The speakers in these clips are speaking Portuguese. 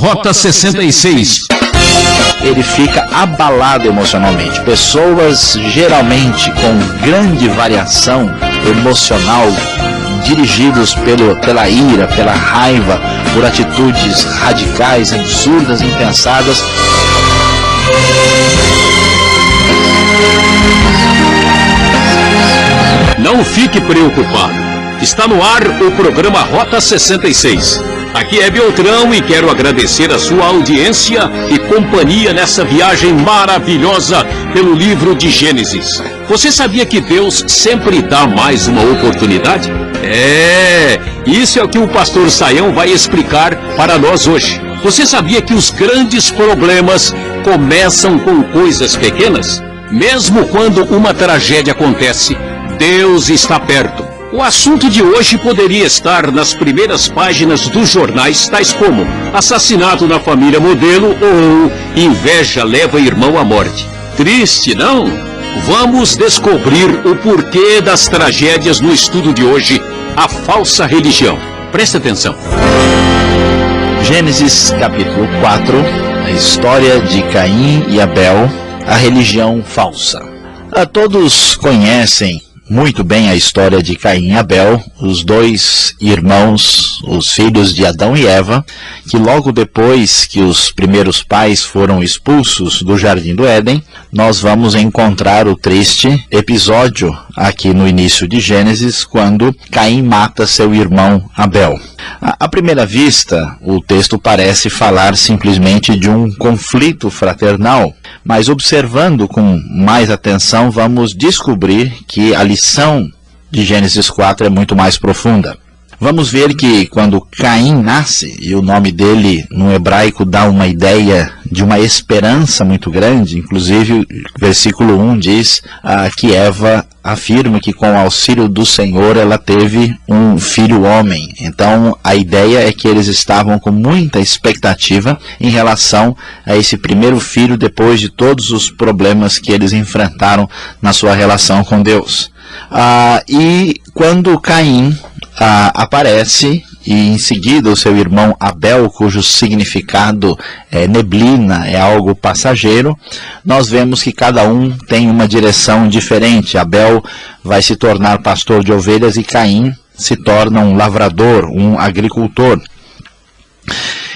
Rota 66. Ele fica abalado emocionalmente. Pessoas geralmente com grande variação emocional, dirigidos pela ira, pela raiva, por atitudes radicais, absurdas, impensadas. Não fique preocupado. Está no ar o programa Rota 66. Aqui é Beltrão e quero agradecer a sua audiência e companhia nessa viagem maravilhosa pelo livro de Gênesis. Você sabia que Deus sempre dá mais uma oportunidade? Isso é o que o pastor Saião vai explicar para nós hoje. Você sabia que os grandes problemas começam com coisas pequenas? Mesmo quando uma tragédia acontece, Deus está perto. O assunto de hoje poderia estar nas primeiras páginas dos jornais, tais como assassinato na família modelo ou inveja leva irmão à morte. Triste, não? Vamos descobrir o porquê das tragédias no estudo de hoje, a falsa religião. Preste atenção. Gênesis capítulo 4, a história de Caim e Abel, a religião falsa. Todos conhecem muito bem a história de Caim e Abel, os dois irmãos, os filhos de Adão e Eva, que logo depois que os primeiros pais foram expulsos do Jardim do Éden, nós vamos encontrar o triste episódio aqui no início de Gênesis, quando Caim mata seu irmão Abel. À primeira vista, o texto parece falar simplesmente de um conflito fraternal, mas observando com mais atenção, vamos descobrir que a lição de Gênesis 4 é muito mais profunda. Vamos ver que quando Caim nasce, e o nome dele no hebraico dá uma ideia de uma esperança muito grande, inclusive versículo 1 diz que Eva afirma que com o auxílio do Senhor ela teve um filho homem. Então a ideia é que eles estavam com muita expectativa em relação a esse primeiro filho depois de todos os problemas que eles enfrentaram na sua relação com Deus. E quando Caim aparece, e em seguida o seu irmão Abel, cujo significado é neblina, é algo passageiro, nós vemos que cada um tem uma direção diferente. Abel vai se tornar pastor de ovelhas e Caim se torna um lavrador, um agricultor.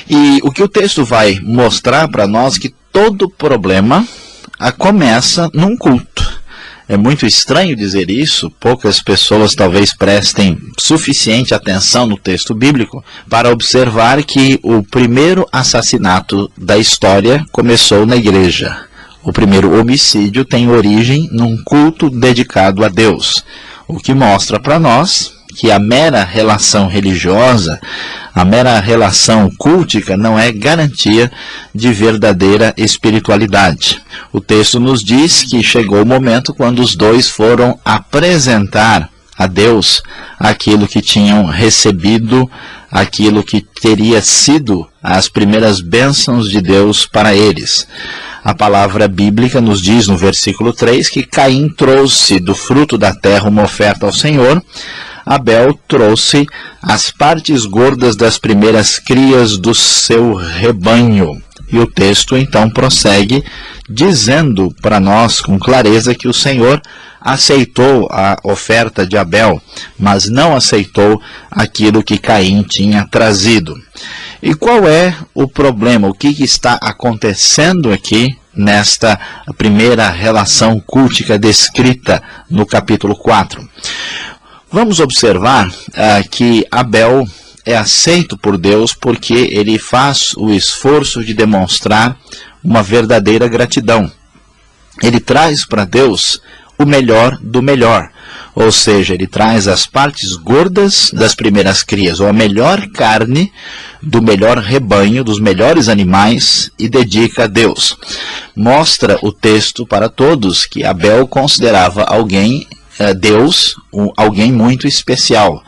E o que o texto vai mostrar para nós é que todo problema começa num culto. É muito estranho dizer isso, poucas pessoas talvez prestem suficiente atenção no texto bíblico para observar que o primeiro assassinato da história começou na igreja. O primeiro homicídio tem origem num culto dedicado a Deus, o que mostra para nós que a mera relação religiosa, a mera relação cultica não é garantia de verdadeira espiritualidade. O texto nos diz que chegou o momento quando os dois foram apresentar a Deus aquilo que tinham recebido, aquilo que teria sido as primeiras bênçãos de Deus para eles. A palavra bíblica nos diz no versículo 3 que Caim trouxe do fruto da terra uma oferta ao Senhor, Abel trouxe as partes gordas das primeiras crias do seu rebanho. E o texto então prossegue dizendo para nós com clareza que o Senhor aceitou a oferta de Abel, mas não aceitou aquilo que Caim tinha trazido. E qual é o problema? O que está acontecendo aqui nesta primeira relação cultica descrita no capítulo 4? Vamos observar que Abel é aceito por Deus porque ele faz o esforço de demonstrar uma verdadeira gratidão. Ele traz para Deus o melhor do melhor, ou seja, ele traz as partes gordas das primeiras crias, ou a melhor carne do melhor rebanho, dos melhores animais, e dedica a Deus. Mostra o texto para todos que Abel considerava Deus alguém muito especial.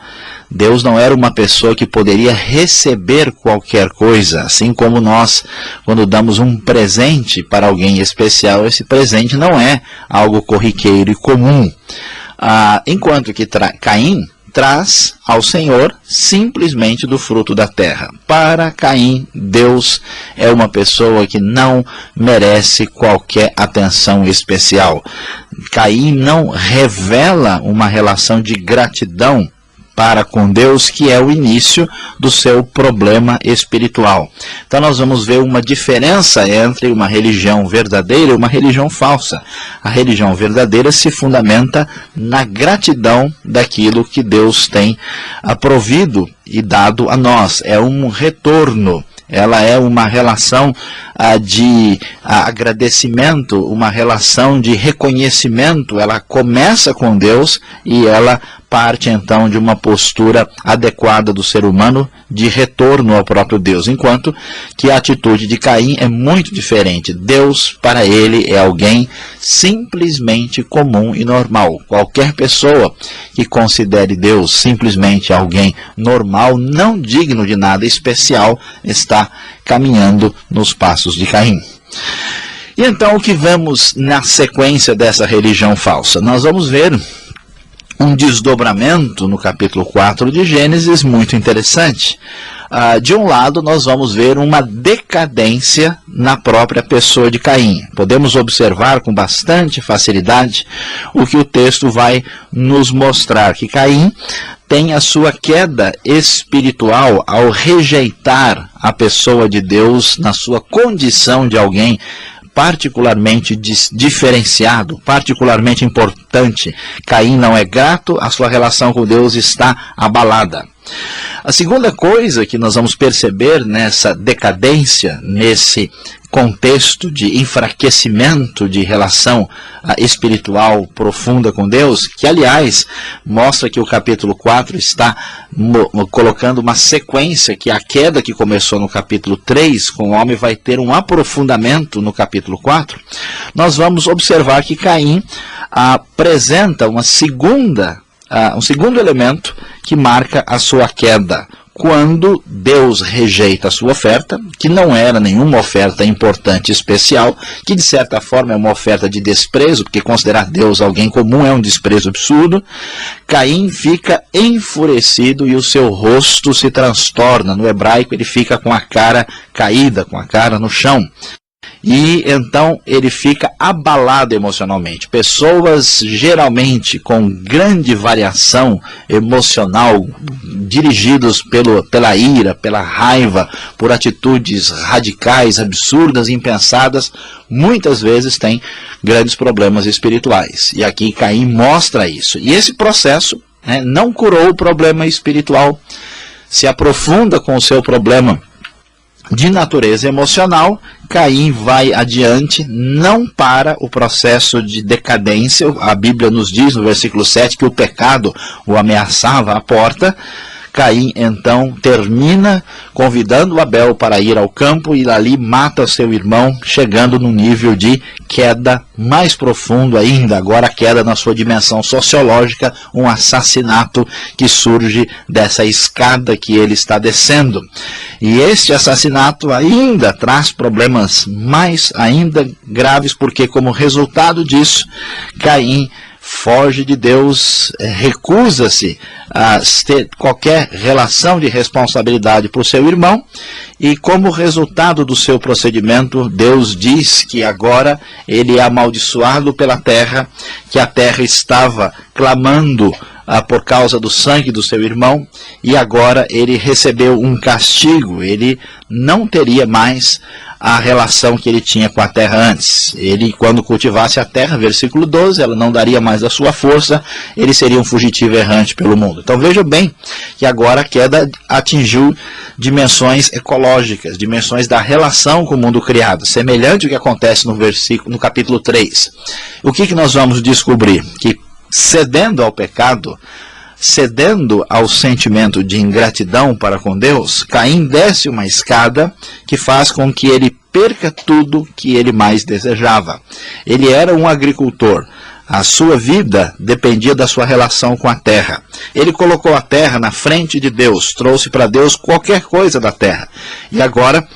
Deus não era uma pessoa que poderia receber qualquer coisa, assim como nós, quando damos um presente para alguém especial, esse presente não é algo corriqueiro e comum. Enquanto que Caim traz ao Senhor simplesmente do fruto da terra. Para Caim, Deus é uma pessoa que não merece qualquer atenção especial. Caim não revela uma relação de gratidão para com Deus, que é o início do seu problema espiritual. Então nós vamos ver uma diferença entre uma religião verdadeira e uma religião falsa. A religião verdadeira se fundamenta na gratidão daquilo que Deus tem provido e dado a nós. É um retorno. Ela é uma relação de agradecimento, uma relação de reconhecimento. Ela começa com Deus e ela parte então de uma postura adequada do ser humano de retorno ao próprio Deus, enquanto que a atitude de Caim é muito diferente. Deus, para ele, é alguém simplesmente comum e normal. Qualquer pessoa que considere Deus simplesmente alguém normal, não digno de nada especial, está caminhando nos passos de Caim. E então o que vemos na sequência dessa religião falsa? Nós vamos ver um desdobramento no capítulo 4 de Gênesis muito interessante. De um lado, nós vamos ver uma decadência na própria pessoa de Caim. Podemos observar com bastante facilidade o que o texto vai nos mostrar, que Caim tem a sua queda espiritual ao rejeitar a pessoa de Deus na sua condição de alguém particularmente diferenciado, particularmente importante. Caim não é grato, a sua relação com Deus está abalada. A segunda coisa que nós vamos perceber nessa decadência, nesse contexto de enfraquecimento de relação espiritual profunda com Deus, que aliás mostra que o capítulo 4 está colocando uma sequência, que a queda que começou no capítulo 3 com o homem vai ter um aprofundamento no capítulo 4, nós vamos observar que Caim apresenta um segundo elemento que marca a sua queda. Quando Deus rejeita a sua oferta, que não era nenhuma oferta importante especial, que de certa forma é uma oferta de desprezo, porque considerar Deus alguém comum é um desprezo absurdo, Caim fica enfurecido e o seu rosto se transtorna. No hebraico ele fica com a cara caída, com a cara no chão. E então ele fica abalado emocionalmente. Pessoas geralmente com grande variação emocional, dirigidos pela ira, pela raiva, por atitudes radicais, absurdas, impensadas, muitas vezes têm grandes problemas espirituais. E aqui Caim mostra isso. E esse processo não curou o problema espiritual, se aprofunda com o seu problema de natureza emocional. Caim vai adiante, não para o processo de decadência. A Bíblia nos diz no versículo 7 que o pecado o ameaçava à porta. Caim então termina convidando Abel para ir ao campo e ali mata seu irmão, chegando num nível de queda mais profundo ainda, agora a queda na sua dimensão sociológica, um assassinato que surge dessa escada que ele está descendo. E este assassinato ainda traz problemas mais ainda graves, porque como resultado disso, Caim foge de Deus, recusa-se a ter qualquer relação de responsabilidade para o seu irmão, e como resultado do seu procedimento, Deus diz que agora ele é amaldiçoado pela terra, que a terra estava clamando por causa do sangue do seu irmão, e agora ele recebeu um castigo. Ele não teria mais a relação que ele tinha com a terra antes. Ele, quando cultivasse a terra, versículo 12, ela não daria mais da sua força, ele seria um fugitivo errante pelo mundo. Então veja bem que agora a queda atingiu dimensões ecológicas, dimensões da relação com o mundo criado, semelhante ao que acontece no capítulo 3. O que nós vamos descobrir? Que cedendo ao pecado, cedendo ao sentimento de ingratidão para com Deus, Caim desce uma escada que faz com que ele perca tudo que ele mais desejava. Ele era um agricultor. A sua vida dependia da sua relação com a terra. Ele colocou a terra na frente de Deus, trouxe para Deus qualquer coisa da terra. E agora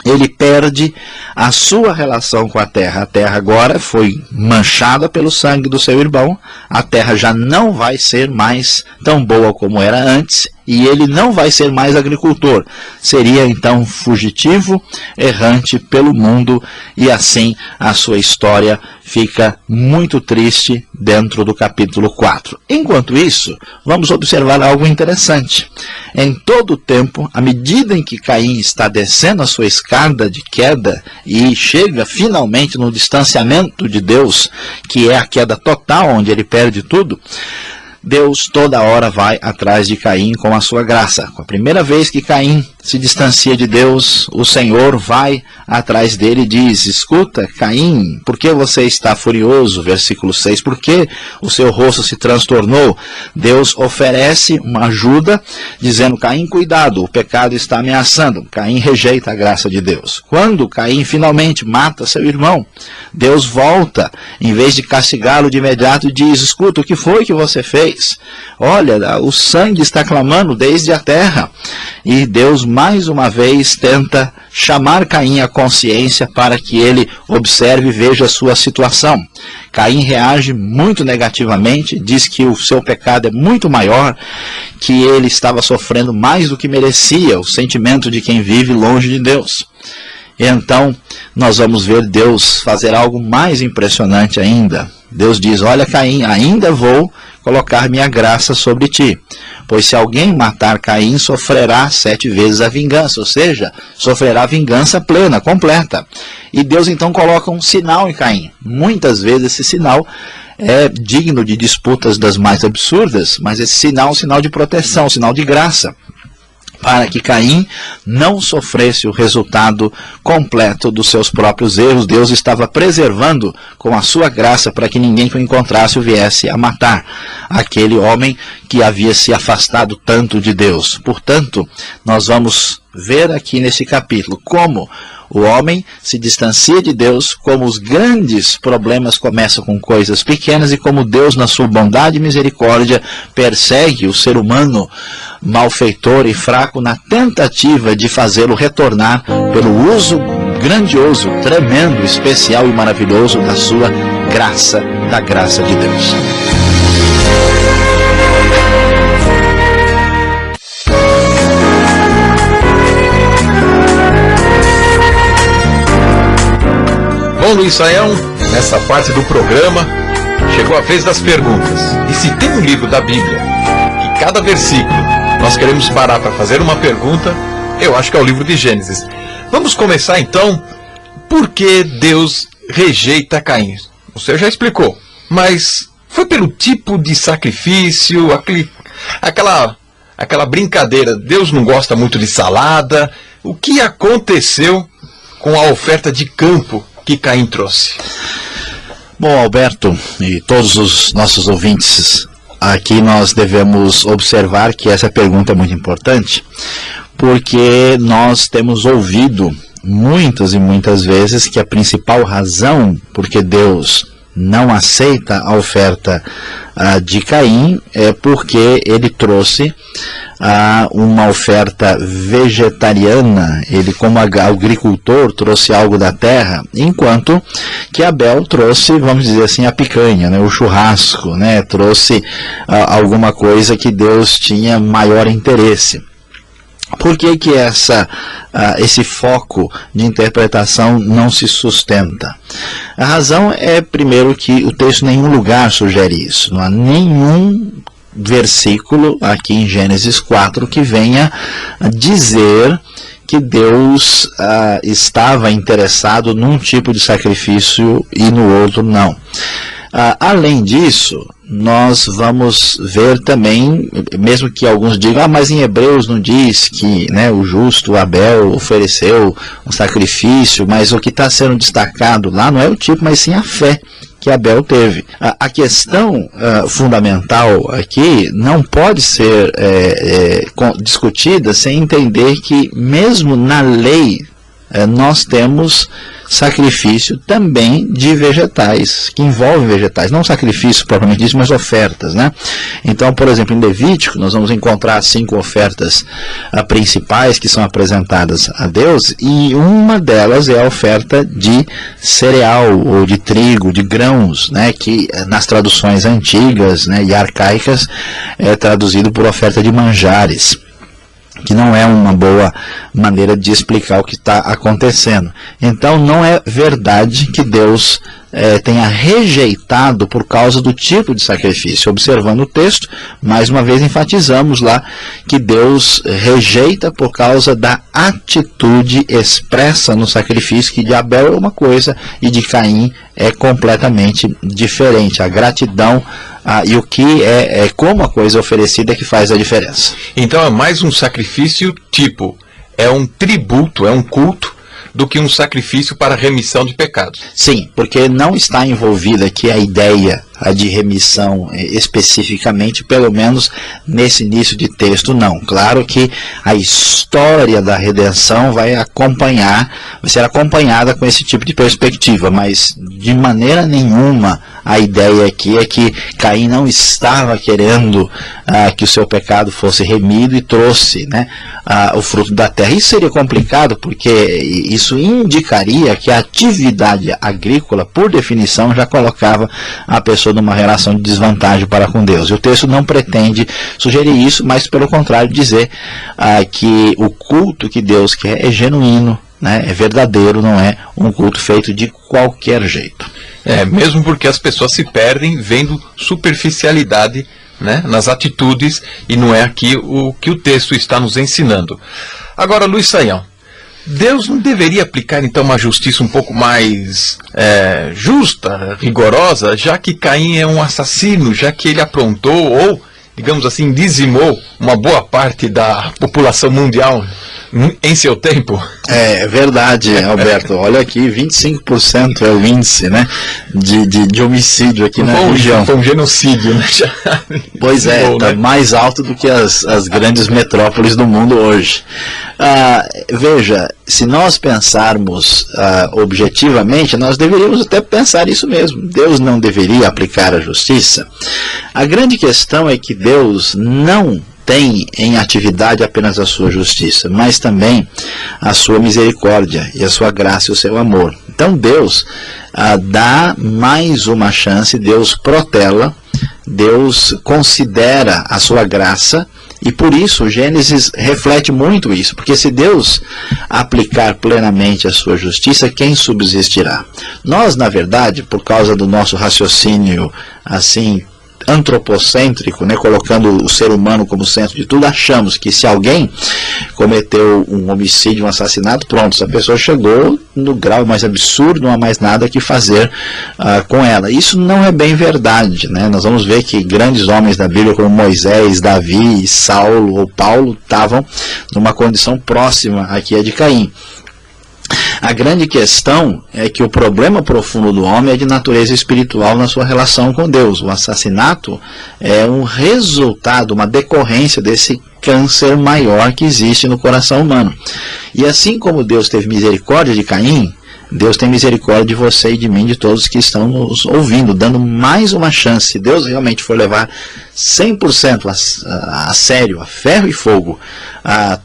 ele perde a sua relação com a terra. A terra agora foi manchada pelo sangue do seu irmão, a terra já não vai ser mais tão boa como era antes, e ele não vai ser mais agricultor. Seria então fugitivo, errante pelo mundo, e assim a sua história fica muito triste dentro do capítulo 4. Enquanto isso, vamos observar algo interessante. Em todo o tempo, à medida em que Caim está descendo a sua escada de queda e chega finalmente no distanciamento de Deus, que é a queda total, onde ele perde tudo, Deus toda hora vai atrás de Caim com a sua graça. Com a primeira vez que Caim se distancia de Deus, o Senhor vai atrás dele e diz: escuta, Caim, por que você está furioso? Versículo 6, por que o seu rosto se transtornou? Deus oferece uma ajuda, dizendo: Caim, cuidado, o pecado está ameaçando. Caim rejeita a graça de Deus. Quando Caim finalmente mata seu irmão, Deus volta, em vez de castigá-lo de imediato, diz: escuta, o que foi que você fez? Olha, o sangue está clamando desde a terra. E Deus mais uma vez tenta chamar Caim à consciência para que ele observe e veja a sua situação. Caim reage muito negativamente, diz que o seu pecado é muito maior, que ele estava sofrendo mais do que merecia, o sentimento de quem vive longe de Deus. Então, nós vamos ver Deus fazer algo mais impressionante ainda. Deus diz: olha, Caim, ainda vou colocar minha graça sobre ti, pois se alguém matar Caim, sofrerá 7 vezes a vingança, ou seja, sofrerá vingança plena, completa. E Deus então coloca um sinal em Caim. Muitas vezes esse sinal é digno de disputas das mais absurdas, mas esse sinal é um sinal de proteção, um sinal de graça, para que Caim não sofresse o resultado completo dos seus próprios erros. Deus estava preservando com a sua graça para que ninguém que o encontrasse o viesse a matar, aquele homem que havia se afastado tanto de Deus. Portanto, nós vamos ver aqui nesse capítulo como o homem se distancia de Deus, como os grandes problemas começam com coisas pequenas e como Deus, na sua bondade e misericórdia, persegue o ser humano malfeitor e fraco na tentativa de fazê-lo retornar pelo uso grandioso, tremendo, especial e maravilhoso da sua graça, da graça de Deus. Bom, Luiz Saião, nessa parte do programa, chegou a vez das perguntas. E se tem um livro da Bíblia, que cada versículo nós queremos parar para fazer uma pergunta, eu acho que é o livro de Gênesis. Vamos começar então, por que Deus rejeita Caim? O senhor já explicou, mas foi pelo tipo de sacrifício, aquela brincadeira, Deus não gosta muito de salada. O que aconteceu com a oferta de campo que Caim trouxe? Bom, Alberto e todos os nossos ouvintes, aqui nós devemos observar que essa pergunta é muito importante, porque nós temos ouvido muitas e muitas vezes que a principal razão por que Deus não aceita a oferta de Caim é porque ele trouxe uma oferta vegetariana. Ele, como agricultor, trouxe algo da terra, enquanto que Abel trouxe, vamos dizer assim, a picanha, né, o churrasco, né, trouxe alguma coisa que Deus tinha maior interesse. Por que que esse foco de interpretação não se sustenta? A razão é, primeiro, que o texto em nenhum lugar sugere isso. Não há nenhum versículo aqui em Gênesis 4 que venha dizer que Deus estava interessado num tipo de sacrifício e no outro não. Além disso, nós vamos ver também, mesmo que alguns digam, mas em Hebreus não diz que, né, o justo Abel ofereceu um sacrifício, mas o que está sendo destacado lá não é o tipo, mas sim a fé que Abel teve. A questão fundamental aqui não pode ser discutida sem entender que mesmo na lei nós temos sacrifício também de vegetais, que envolvem vegetais, não sacrifício propriamente disso, mas ofertas, né? Então, por exemplo, em Levítico, nós vamos encontrar 5 ofertas principais que são apresentadas a Deus, e uma delas é a oferta de cereal, ou de trigo, de grãos, né? Que nas traduções antigas, né, e arcaicas é traduzido por oferta de manjares, que não é uma boa maneira de explicar o que está acontecendo. Então, não é verdade que Deus tenha rejeitado por causa do tipo de sacrifício. Observando o texto, mais uma vez enfatizamos lá que Deus rejeita por causa da atitude expressa no sacrifício, que de Abel é uma coisa e de Caim é completamente diferente. A gratidão e o que é como a coisa oferecida que faz a diferença. Então é mais um sacrifício tipo, é um tributo, é um culto, do que um sacrifício para remissão de pecados. Sim, porque não está envolvida aqui a ideia de remissão especificamente, pelo menos nesse início de texto, não. Claro que a história da redenção vai ser acompanhada com esse tipo de perspectiva, mas de maneira nenhuma a ideia aqui é que Caim não estava querendo que o seu pecado fosse remido e trouxe, né, o fruto da terra. Isso seria complicado, porque isso indicaria que a atividade agrícola, por definição, já colocava a pessoa numa relação de desvantagem para com Deus. E o texto não pretende sugerir isso, mas pelo contrário dizer que o culto que Deus quer é genuíno, né, é verdadeiro, não é um culto feito de qualquer jeito. Mesmo porque as pessoas se perdem vendo superficialidade, né, nas atitudes, e não é aqui o que o texto está nos ensinando. Agora, Luiz Saião, Deus não deveria aplicar então uma justiça um pouco mais justa, rigorosa, já que Caim é um assassino, já que ele aprontou ou, digamos assim, dizimou uma boa parte da população mundial em seu tempo? É verdade, Alberto. Olha aqui, 25% é o índice, né, de homicídio aqui na região. Foi um genocídio, né? Pois é, está mais alto do que as grandes metrópoles do mundo hoje. Veja, se nós pensarmos objetivamente, nós deveríamos até pensar isso mesmo. Deus não deveria aplicar a justiça. A grande questão é que Deus não tem em atividade apenas a sua justiça, mas também a sua misericórdia e a sua graça e o seu amor. Então Deus dá mais uma chance, Deus protela, Deus considera a sua graça, e por isso o Gênesis reflete muito isso, porque se Deus aplicar plenamente a sua justiça, quem subsistirá? Nós, na verdade, por causa do nosso raciocínio assim antropocêntrico, né, colocando o ser humano como centro de tudo, achamos que se alguém cometeu um homicídio, um assassinato, pronto, essa pessoa chegou no grau mais absurdo, não há mais nada que fazer com ela. Isso não é bem verdade, né? Nós vamos ver que grandes homens da Bíblia como Moisés, Davi, Saulo ou Paulo estavam numa condição próxima aqui a de Caim. A grande questão é que o problema profundo do homem é de natureza espiritual na sua relação com Deus. O assassinato é um resultado, uma decorrência desse câncer maior que existe no coração humano. E assim como Deus teve misericórdia de Caim, Deus tem misericórdia de você e de mim, de todos que estão nos ouvindo, dando mais uma chance. Se Deus realmente for levar 100% a sério, a ferro e fogo,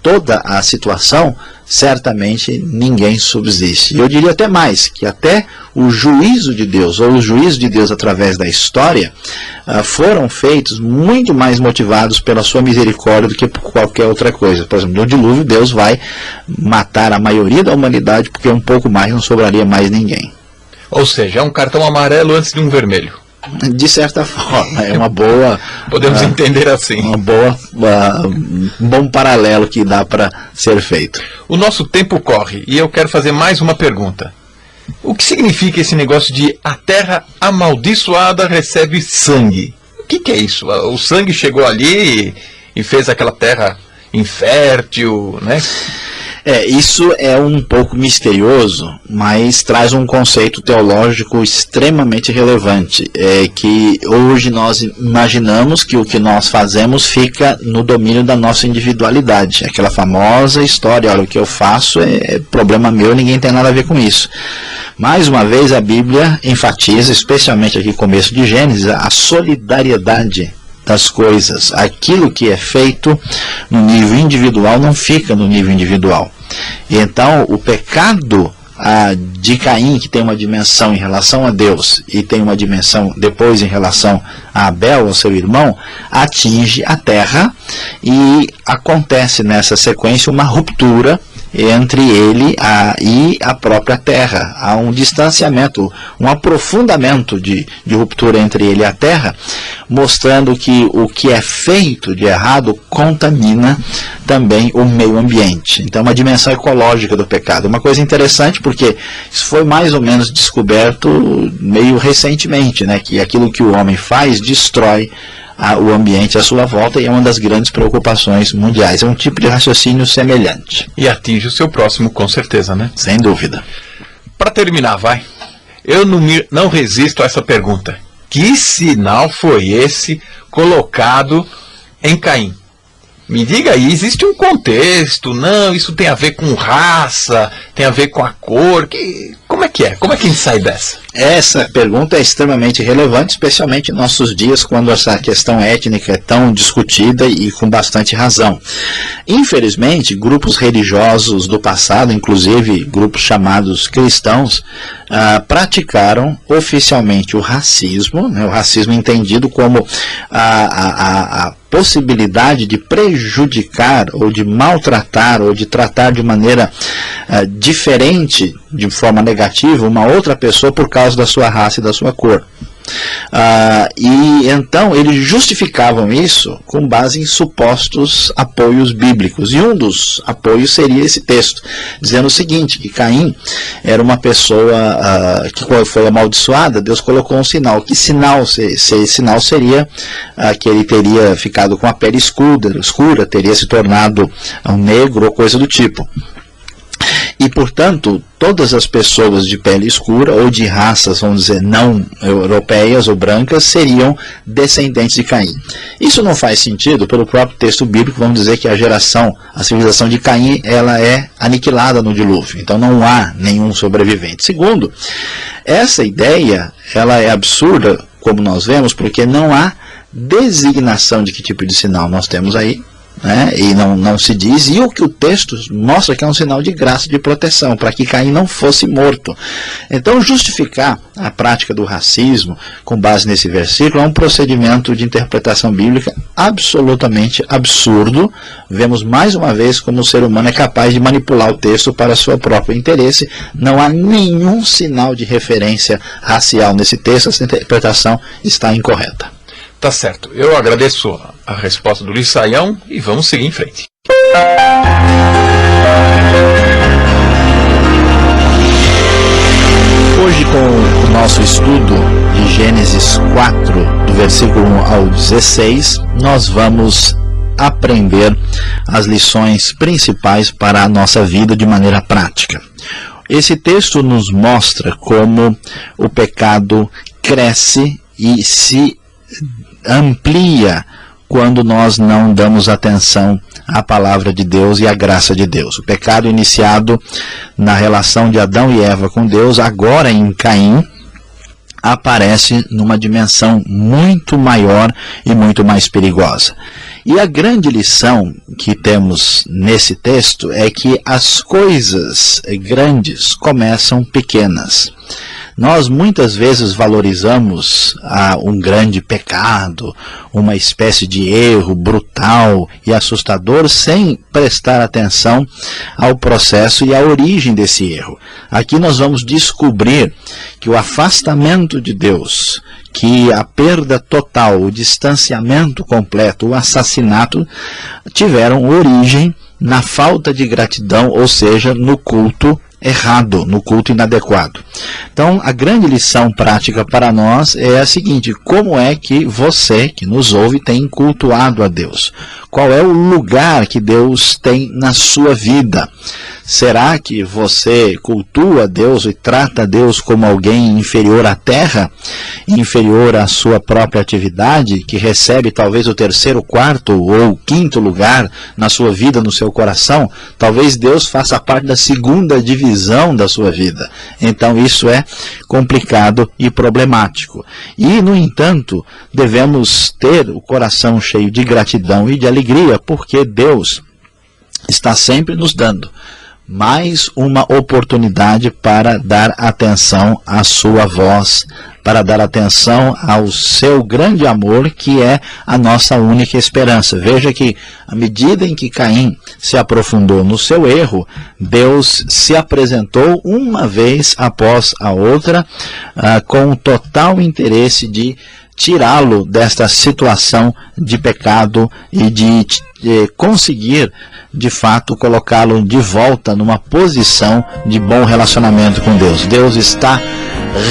toda a situação, certamente ninguém subsiste. E eu diria até mais, que até o juízo de Deus, ou o juízo de Deus através da história, foram feitos muito mais motivados pela sua misericórdia do que por qualquer outra coisa. Por exemplo, no dilúvio, Deus vai matar a maioria da humanidade, porque um pouco mais não sobraria mais ninguém. Ou seja, é um cartão amarelo antes de um vermelho. De certa forma, é uma boa... Podemos entender assim. Um bom paralelo que dá para ser feito. O nosso tempo corre e eu quero fazer mais uma pergunta. O que significa esse negócio de a terra amaldiçoada recebe sangue? O que é isso? O sangue chegou ali e fez aquela terra infértil, né? Isso é um pouco misterioso, mas traz um conceito teológico extremamente relevante, que hoje nós imaginamos que o que nós fazemos fica no domínio da nossa individualidade. Aquela famosa história, olha, o que eu faço é problema meu, ninguém tem nada a ver com isso. Mais uma vez a Bíblia enfatiza, especialmente aqui no começo de Gênesis, a solidariedade das coisas. Aquilo que é feito no nível individual não fica no nível individual. E então o pecado de Caim, que tem uma dimensão em relação a Deus e tem uma dimensão depois em relação a Abel, ao seu irmão, atinge a terra e acontece nessa sequência uma ruptura entre ele e a própria terra. Há um distanciamento, um aprofundamento de ruptura entre ele e a terra, mostrando que o que é feito de errado contamina também o meio ambiente. Então, uma dimensão ecológica do pecado. Uma coisa interessante, porque isso foi mais ou menos descoberto meio recentemente, né, que aquilo que o homem faz destrói o ambiente à sua volta, e é uma das grandes preocupações mundiais. É um tipo de raciocínio semelhante. E atinge o seu próximo, com certeza, né? Sem dúvida. Para terminar, eu não resisto a essa pergunta. Que sinal foi esse colocado em Caim? Me diga aí, existe um contexto? Não, isso tem a ver com raça, tem a ver com a cor. Como é que é? Como é que a gente sai dessa? Essa pergunta é extremamente relevante, especialmente em nossos dias, quando essa questão étnica é tão discutida e com bastante razão. Infelizmente, grupos religiosos do passado, inclusive grupos chamados cristãos, praticaram oficialmente o racismo, né, o racismo entendido como a possibilidade de prejudicar ou de maltratar ou de tratar de maneira diferente, de forma negativa, uma outra pessoa por causa da sua raça e da sua cor. E então eles justificavam isso com base em supostos apoios bíblicos, e um dos apoios seria esse texto, dizendo o seguinte, que Caim era uma pessoa que foi amaldiçoada. Deus colocou um sinal. Que sinal? Esse sinal seria que ele teria ficado com a pele escura, teria se tornado um negro ou coisa do tipo. E, portanto, todas as pessoas de pele escura ou de raças, vamos dizer, não europeias ou brancas, seriam descendentes de Caim. Isso não faz sentido pelo próprio texto bíblico. Vamos dizer que a civilização de Caim, ela é aniquilada no dilúvio. Então não há nenhum sobrevivente. Segundo, essa ideia, ela é absurda, como nós vemos, porque não há designação de que tipo de sinal nós temos aí. Né? E não se diz, e o que o texto mostra que é um sinal de graça, de proteção, para que Caim não fosse morto. Então, justificar a prática do racismo com base nesse versículo é um procedimento de interpretação bíblica absolutamente absurdo. Vemos mais uma vez como o ser humano é capaz de manipular o texto para seu próprio interesse. Não há nenhum sinal de referência racial nesse texto. Essa interpretação está incorreta. Tá certo. Eu agradeço a resposta do Luiz Saião e vamos seguir em frente. Hoje, com o nosso estudo de Gênesis 4, do versículo 1 ao 16, nós vamos aprender as lições principais para a nossa vida de maneira prática. Esse texto nos mostra como o pecado cresce e se amplia quando nós não damos atenção à palavra de Deus e à graça de Deus. O pecado iniciado na relação de Adão e Eva com Deus, agora em Caim, aparece numa dimensão muito maior e muito mais perigosa. E a grande lição que temos nesse texto é que as coisas grandes começam pequenas. Nós muitas vezes valorizamos um grande pecado, uma espécie de erro brutal e assustador, sem prestar atenção ao processo e à origem desse erro. Aqui nós vamos descobrir que o afastamento de Deus, que a perda total, o distanciamento completo, o assassinato, tiveram origem na falta de gratidão, ou seja, no culto errado, no culto inadequado. Então, a grande lição prática para nós é a seguinte: como é que você, que nos ouve, tem cultuado a Deus? Qual é o lugar que Deus tem na sua vida? Será que você cultua Deus e trata Deus como alguém inferior à terra, inferior à sua própria atividade, que recebe talvez o terceiro, quarto ou quinto lugar na sua vida, no seu coração? Talvez Deus faça parte da segunda divisão da sua vida. Então isso é complicado e problemático. E, no entanto, devemos ter o coração cheio de gratidão e de alegria, porque Deus está sempre nos dando mais uma oportunidade para dar atenção à sua voz, para dar atenção ao seu grande amor, que é a nossa única esperança. Veja que, à medida em que Caim se aprofundou no seu erro, Deus se apresentou uma vez após a outra, com total interesse de tirá-lo desta situação de pecado e de conseguir, de fato, colocá-lo de volta numa posição de bom relacionamento com Deus. Deus está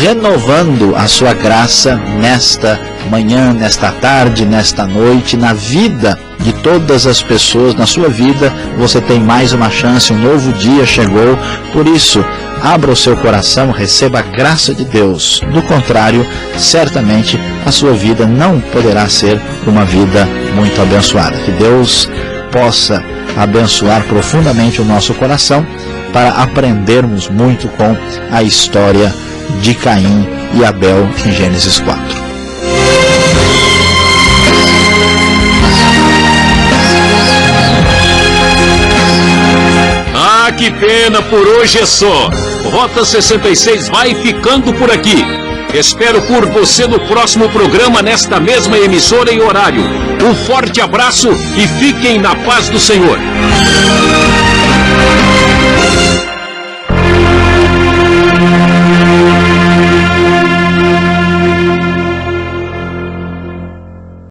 renovando a sua graça nesta manhã, nesta tarde, nesta noite, na vida de todas as pessoas. Na sua vida você tem mais uma chance, um novo dia chegou. Por isso, abra o seu coração, receba a graça de Deus. Do contrário, certamente a sua vida não poderá ser uma vida muito abençoada. Que Deus possa abençoar profundamente o nosso coração para aprendermos muito com a história de Caim e Abel em Gênesis 4. Ah, que pena, por hoje é só. Rota 66 vai ficando por aqui. Espero por você no próximo programa, nesta mesma emissora e horário. Um forte abraço e fiquem na paz do Senhor.